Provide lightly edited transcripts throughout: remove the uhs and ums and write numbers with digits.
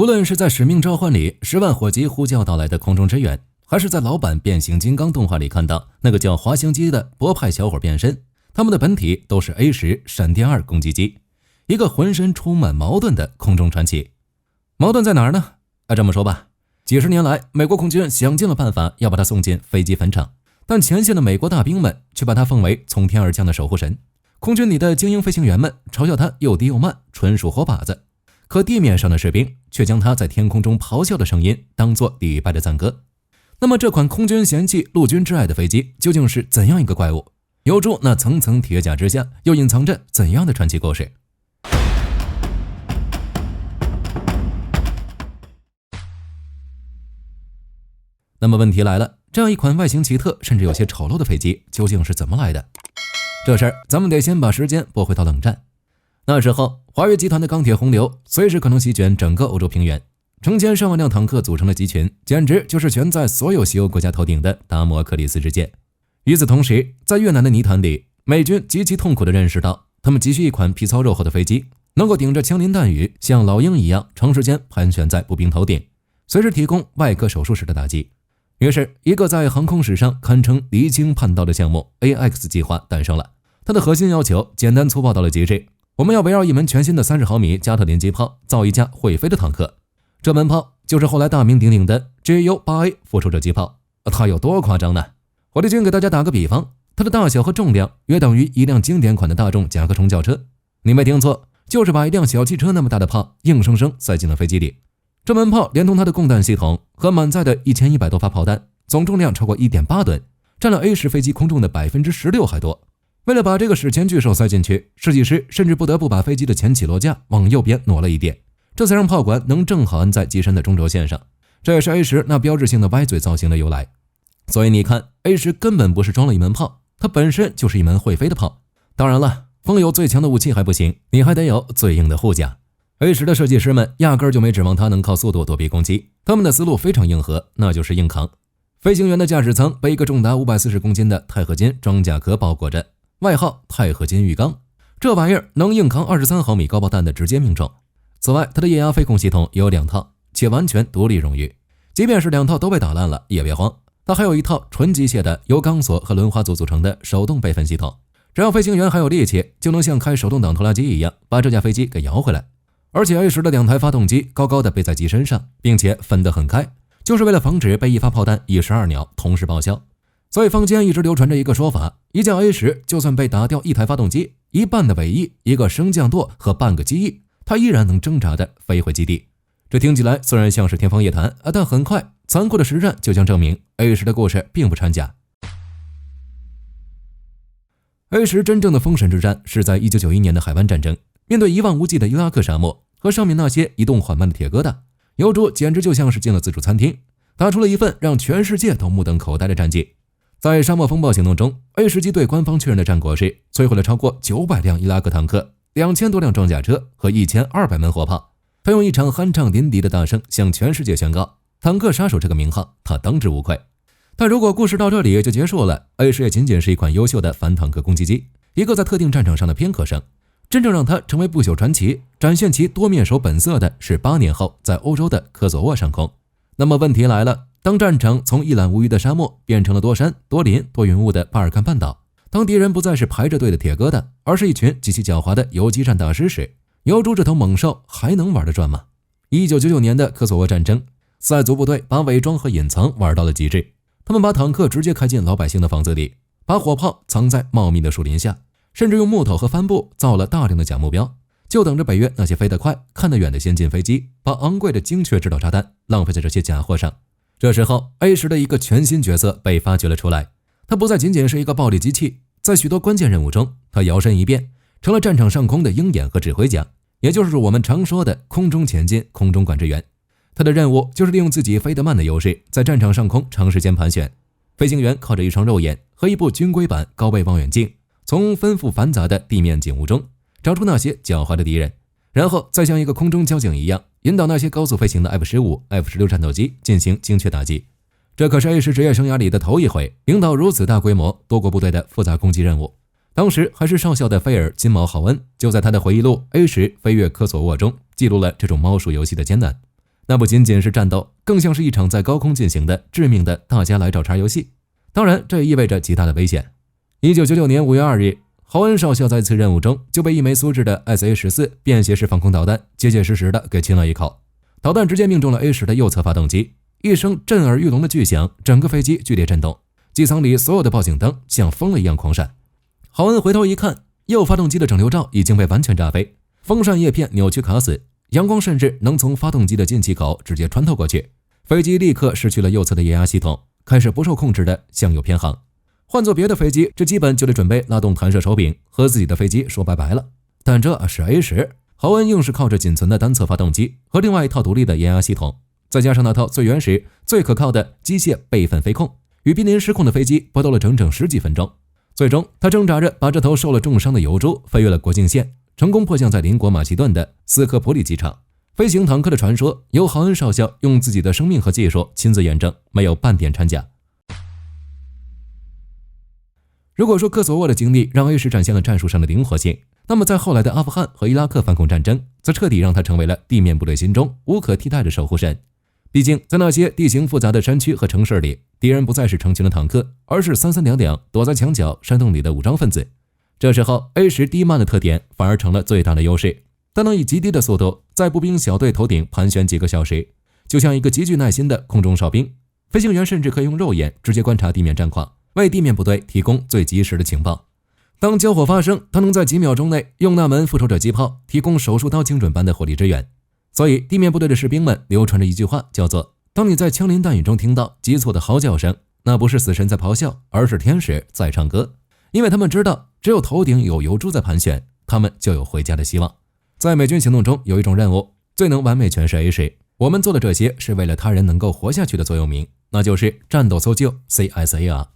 无论是在使命召唤里10万火急呼叫到来的空中支援，还是在老版变形金刚动画里看到那个叫滑翔机的博派小伙变身，他们的本体都是 A10 闪电2攻击机，一个浑身充满矛盾的空中传奇。矛盾在哪儿呢？这么说吧，几十年来美国空军想尽了办法要把它送进飞机坟场，但前线的美国大兵们却把它奉为从天而降的守护神。空军里的精英飞行员们嘲笑它又低又慢，纯属活靶子，可地面上的士兵却将它在天空中咆哮的声音当作礼拜的赞歌。那么这款空军嫌弃陆军挚爱的飞机究竟是怎样一个怪物？有助那层层铁甲之下又隐藏着怎样的传奇故事？那么问题来了，这样一款外形奇特甚至有些丑陋的飞机究竟是怎么来的？这事儿咱们得先把时间拨回到冷战。那时候华约集团的钢铁洪流随时可能席卷整个欧洲平原，成千上万辆坦克组成的集群，简直就是悬在所有西欧国家头顶的达摩克里斯之剑。与此同时，在越南的泥潭里，美军极其痛苦地认识到，他们急需一款皮糙肉厚的飞机，能够顶着枪林弹雨，像老鹰一样长时间盘旋在步兵头顶，随时提供外科手术时的打击。于是，一个在航空史上堪称离经叛道的项目 AX 计划诞生了。它的核心要求简单粗暴到了极致，我们要围绕一门全新的30毫米加特林机炮造一架会飞的坦克。这门炮就是后来大名鼎鼎的 JU-8A 复仇者机炮。它有多夸张呢？火力军给大家打个比方，它的大小和重量约等于一辆经典款的大众甲壳虫轿车。你没听错，就是把一辆小汽车那么大的炮硬生生塞进了飞机里。这门炮连同它的供弹系统和满载的1100多发炮弹，总重量超过 1.8 吨，占了 A10 飞机空重的 16% 还多。为了把这个史前巨兽塞进去，设计师甚至不得不把飞机的前起落架往右边挪了一点，这才让炮管能正好安在机身的中轴线上。这也是 A10 那标志性的 Y 嘴造型的由来。所以你看， A10 根本不是装了一门炮，它本身就是一门会飞的炮。当然了，光有最强的武器还不行，你还得有最硬的护甲。A10 的设计师们压根儿就没指望它能靠速度躲避攻击，他们的思路非常硬核，那就是硬扛。飞行员的驾驶舱被一个重达540公斤的钛合金装甲壳包裹着，外号钛合金浴缸。这玩意儿能硬扛23毫米高爆弹的直接命中。此外，它的液压飞控系统也有2套，且完全独立冗余。即便是2套都被打烂了也别慌，它还有一套纯机械的由钢索和轮滑组组成的手动备份系统，只要飞行员还有力气，就能像开手动挡拖拉机一样把这架飞机给摇回来。而且 A10 的2台发动机高高的背在机身上，并且分得很开，就是为了防止被一发炮弹12鸟同时报销。所以坊间一直流传着一个说法，一架 A10 就算被打掉1台发动机、一半的尾翼、一个升降舵和半个机翼，它依然能挣扎地飞回基地。这听起来虽然像是天方夜谭，但很快残酷的实战就将证明 A10 的故事并不掺假。A10 真正的封神之战是在1991年的海湾战争，面对一望无际的伊拉克沙漠和上面那些移动缓慢的铁疙瘩，油猪简直就像是进了自助餐厅，打出了一份让全世界都目瞪口呆的战绩。在沙漠风暴行动中， A10 机队官方确认的战果是摧毁了超过900辆伊拉克坦克、2000多辆装甲车和1200门火炮。他用一场酣畅淋漓的大声向全世界宣告，坦克杀手这个名号他当之无愧。但如果故事到这里就结束了， A10 也仅仅是一款优秀的反坦克攻击机，一个在特定战场上的偏科生。真正让它成为不朽传奇，展现其多面手本色的是8年后在欧洲的科索沃上空。那么问题来了，当战场从一览无余的沙漠变成了多山多林多云雾的巴尔干半岛，当敌人不再是排着队的铁疙瘩，而是一群极其狡猾的游击战大师时，油猪这头猛兽还能玩得转吗？1999年的科索沃战争，塞族部队把伪装和隐藏玩到了极致，他们把坦克直接开进老百姓的房子里，把火炮藏在茂密的树林下，甚至用木头和帆布造了大量的假目标，就等着北约那些飞得快看得远的先进飞机把昂贵的精确制导炸弹浪费在这些假货上。这时候 A10 的一个全新角色被发掘了出来，它不再仅仅是一个暴力机器，在许多关键任务中，它摇身一变成了战场上空的鹰眼和指挥家，也就是我们常说的空中前进空中管制员。它的任务就是利用自己飞得慢的优势，在战场上空长时间盘旋。飞行员靠着一双肉眼和一部军规版高倍望远镜，从丰富繁杂的地面景物中找出那些狡猾的敌人，然后再像一个空中交警一样引导那些高速飞行的 F-15、F-16 战斗机进行精确打击。这可是 A10 职业生涯里的头一回领导如此大规模多国部队的复杂攻击任务。当时还是少校的菲尔金毛豪恩就在他的回忆录《A10 飞越科索沃》中记录了这种猫鼠游戏的艰难。那不仅仅是战斗，更像是一场在高空进行的致命的大家来找茬游戏。当然，这也意味着极大的危险。1999年5月2日，豪恩少校在一次任务中就被一枚苏制的 SA-14 便携式防空导弹结结实实的给亲了一口，导弹直接命中了 A10 的右侧发动机，一声震耳欲聋的巨响，整个飞机剧烈震动，机舱里所有的报警灯像疯了一样狂闪。豪恩回头一看，右发动机的整流罩已经被完全炸飞，风扇叶片扭曲卡死，阳光甚至能从发动机的进气口直接穿透过去，飞机立刻失去了右侧的液压系统，开始不受控制的向右偏航。换做别的飞机，这基本就得准备拉动弹射手柄，和自己的飞机说拜拜了。但这是 A10， 豪恩硬是靠着仅存的单侧发动机和另外一套独立的液压系统，再加上那套最原始、最可靠的机械备份飞控，与濒临失控的飞机搏斗了整整10几分钟。最终，他挣扎着把这头受了重伤的油猪飞越了国境线，成功迫降在邻国马其顿的斯科普里机场。飞行坦克的传说由豪恩少校用自己的生命和技术亲自验证，没有半点掺假。如果说科索沃的经历让 A10 展现了战术上的灵活性，那么在后来的阿富汗和伊拉克反恐战争，则彻底让他成为了地面部队心中无可替代的守护神。毕竟在那些地形复杂的山区和城市里，敌人不再是成群的坦克，而是三三两两躲在墙角山洞里的武装分子。这时候 A10 低慢的特点反而成了最大的优势，它能以极低的速度在步兵小队头顶盘旋几个小时，就像一个极具耐心的空中哨兵。飞行员甚至可以用肉眼直接观察地面战况，为地面部队提供最及时的情报。当交火发生，他能在几秒钟内用那门复仇者机炮提供手术刀精准般的火力支援。所以地面部队的士兵们流传着一句话，叫做当你在枪林弹雨中听到急促的嚎叫声，那不是死神在咆哮，而是天使在唱歌。因为他们知道，只有头顶有油珠在盘旋，他们就有回家的希望。在美军行动中，有一种任务最能完美诠释 A10， 我们做的这些是为了他人能够活下去的座右铭，那就是战斗搜救 CSAR。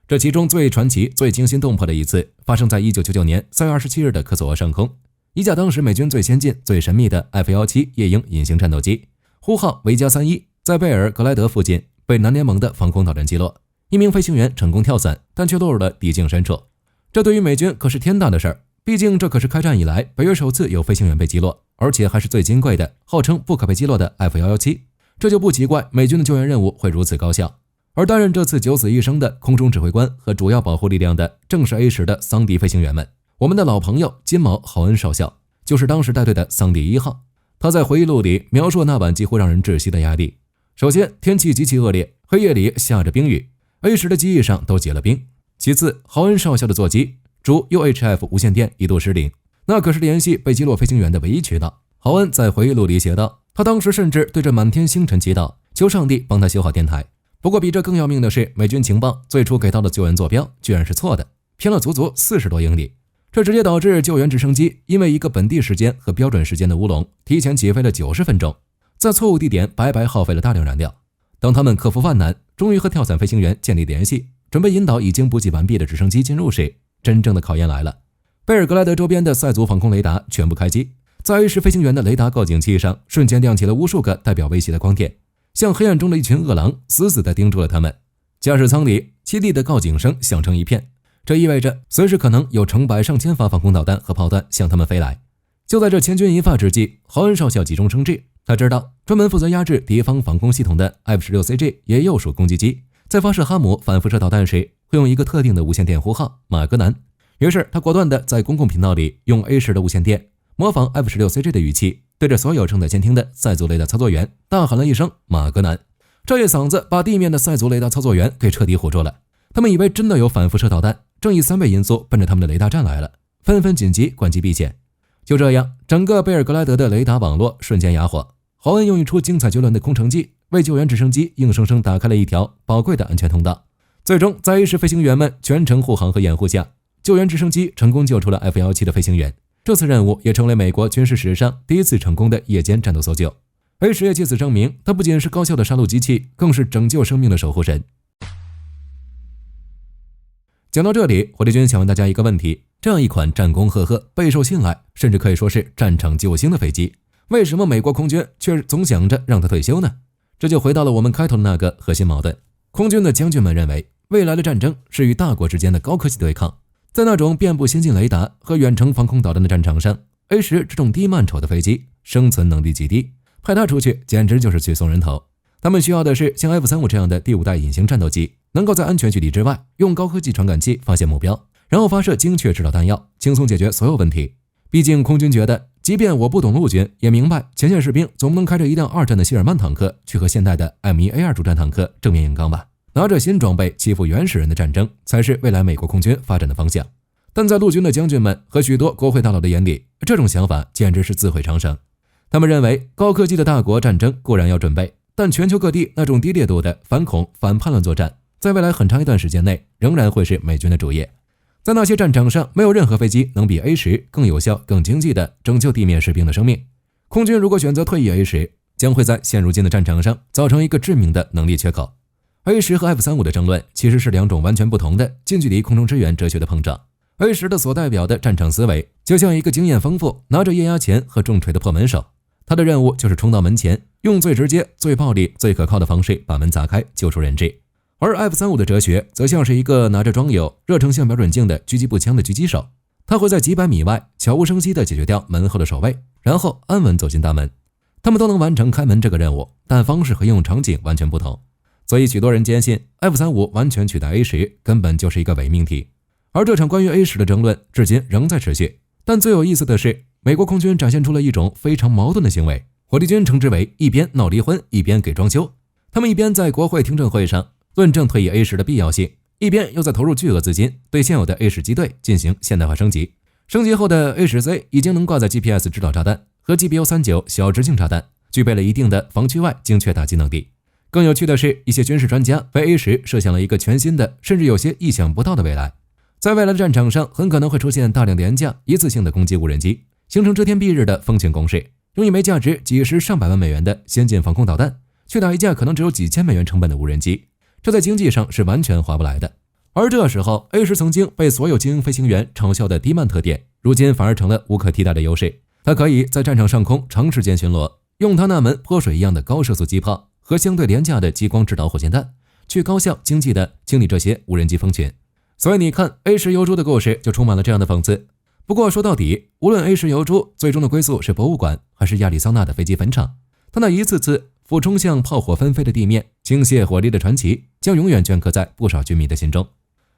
这其中最传奇、最惊心动魄的一次发生在1999年3月27日的科索沃上空。一架当时美军最先进、最神秘的 F-17夜鹰隐形战斗机，呼号维加31，在贝尔格莱德附近被南联盟的防空导弹击落，一名飞行员成功跳伞，但却落入了敌境深处。这对于美军可是天大的事儿，毕竟这可是开战以来北约首次有飞行员被击落，而且还是最金贵的、号称不可被击落的 F-17。这就不奇怪美军的救援任务会如此高效。而担任这次九死一生的空中指挥官和主要保护力量的，正是 A10 的桑迪飞行员们。我们的老朋友金毛豪恩少校就是当时带队的桑迪1号。他在回忆录里描述那晚几乎让人窒息的压力。首先，天气极其恶劣，黑夜里下着冰雨， A10 的机翼上都结了冰。其次，豪恩少校的座机主 UHF 无线电一度失灵，那可是联系被击落飞行员的唯一渠道。豪恩在回忆录里写道，他当时甚至对着满天星辰祈祷，求上帝帮他修好电台。不过比这更要命的是，美军情报最初给到的救援坐标居然是错的，偏了足足40多英里。这直接导致救援直升机因为一个本地时间和标准时间的乌龙，提前起飞了90分钟，在错误地点白白耗费了大量燃料。当他们克服万难，终于和跳伞飞行员建立联系，准备引导已经补给完毕的直升机进入时，真正的考验来了。贝尔格莱德周边的塞族防空雷达全部开机，在 A10 飞行员的雷达告警器上瞬间亮起了无数个代表威胁的光点，像黑暗中的一群饿狼，死死地盯住了他们。驾驶舱里凄厉的告警声响成一片，这意味着随时可能有成百上千发防空导弹和炮弹向他们飞来。就在这千钧一发之际，豪恩少校急中生智，他知道专门负责压制敌方防空系统的 F-16CG 也右属攻击机，在发射哈姆反辐射导弹时会用一个特定的无线电呼号马格南。于是他果断地在公共频道里用 A10 的无线电模仿 F-16CG 的语气，对着所有正在监听的塞族雷达操作员大喊了一声马格南。这一嗓子把地面的塞族雷达操作员给彻底唬住了，他们以为真的有反辐射导弹，正以3倍音速奔着他们的雷达站来了，纷纷紧急关机避险。就这样，整个贝尔格莱德的雷达网络瞬间哑火。豪恩用一出精彩绝伦的空城计，为救援直升机硬生生打开了一条宝贵的安全通道。最终，在 A10 飞行员们全程护航和掩护下，救援直升机成功救出了 F-17的飞行员。这次任务也成为美国军事史上第一次成功的夜间战斗搜救。A10也借此证明，它不仅是高效的杀戮机器，更是拯救生命的守护神。讲到这里，火力军想问大家一个问题，这样一款战功赫赫、备受信赖，甚至可以说是战场救星的飞机，为什么美国空军却总想着让它退休呢？这就回到了我们开头的那个核心矛盾。空军的将军们认为，未来的战争是与大国之间的高科技对抗。在那种遍布先进雷达和远程防空导弹的战场上， A10 这种低慢丑的飞机生存能力极低，派他出去简直就是去送人头。他们需要的是像 F-35这样的第5代隐形战斗机，能够在安全距离之外用高科技传感器发现目标，然后发射精确制导弹药，轻松解决所有问题。毕竟空军觉得，即便我不懂陆军，也明白前线士兵总不能开着一辆2战的希尔曼坦克去和现代的 M1A2 主战坦克正面硬刚吧？拿着新装备欺负原始人的战争，才是未来美国空军发展的方向。但在陆军的将军们和许多国会大佬的眼里，这种想法简直是自毁长生。他们认为，高科技的大国战争固然要准备，但全球各地那种低烈度的反恐、反叛乱作战，在未来很长一段时间内仍然会是美军的主业。在那些战场上，没有任何飞机能比 A10 更有效、更经济地拯救地面士兵的生命。空军如果选择退役 A10，将会在现如今的战场上造成一个致命的能力缺口。A10 和 F-35 的争论其实是2种完全不同的近距离空中支援哲学的碰撞。A10 的所代表的战场思维，就像一个经验丰富、拿着液压钳和重锤的破门手，他的任务就是冲到门前，用最直接、最暴力、最可靠的方式把门砸开，救出人质。而 F-35 的哲学则像是一个拿着装有热成像瞄准镜的狙击步枪的狙击手，他会在几百米外悄无声息地解决掉门后的守卫，然后安稳走进大门。他们都能完成开门这个任务，但方式和应用场景完全不同。所以许多人坚信 F-35 完全取代 A10 根本就是一个伪命题。而这场关于 A10 的争论至今仍在持续。但最有意思的是，美国空军展现出了一种非常矛盾的行为，火力军称之为一边闹离婚一边给装修。他们一边在国会听证会上论证退役 A10 的必要性，一边又在投入巨额资金对现有的 A10 机队进行现代化升级。升级后的 A10C 已经能挂载 GPS 制导炸弹和 GBU-39 小直径炸弹，具备了一定的防区外精确打击能力。更有趣的是，一些军事专家为 A10 设想了一个全新的，甚至有些意想不到的未来。在未来的战场上，很可能会出现大量廉价、一次性的攻击无人机，形成遮天蔽日的风险攻势，用一枚价值几十上百万美元的先进防空导弹去打一架可能只有几千美元成本的无人机，这在经济上是完全划不来的。而这时候 A10 曾经被所有精英飞行员嘲笑的低慢特点，如今反而成了无可替代的优势。它可以在战场上空长时间巡逻，用它那门泼水一样的高射速机炮和相对廉价的激光制导火箭弹，去高效经济地清理这些无人机蜂群。所以你看 A10 游猪的故事就充满了这样的讽刺。不过说到底，无论 A10 游猪最终的归宿是博物馆还是亚利桑那的飞机坟场，它那一次次俯冲向炮火纷飞的地面，倾泻火力的传奇，将永远镌刻在不少军迷的心中。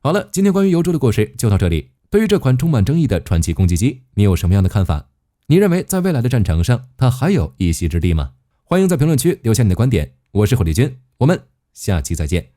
好了，今天关于游猪的故事就到这里。对于这款充满争议的传奇攻击机，你有什么样的看法？你认为在未来的战场上，它还有一席之地吗？欢迎在评论区留下你的观点。我是火力军，我们下期再见。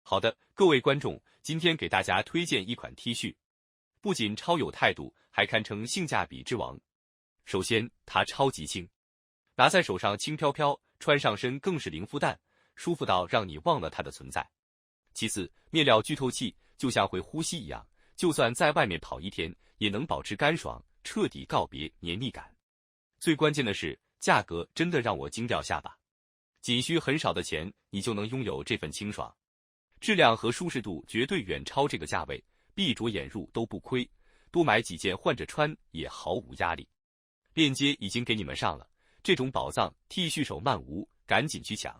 好的，各位观众，今天给大家推荐一款 T 恤，不仅超有态度，还堪称性价比之王。首先，它超级轻，拿在手上轻飘飘，穿上身更是零负担，舒服到让你忘了它的存在。其次，面料剧透气，就像会呼吸一样，就算在外面跑一天，也能保持干爽，彻底告别黏腻感。最关键的是，价格真的让我惊掉下巴，仅需很少的钱，你就能拥有这份清爽。质量和舒适度绝对远超这个价位，闭着眼入都不亏，多买几件换着穿也毫无压力。链接已经给你们上了，这种宝藏 T 恤手慢无，赶紧去抢。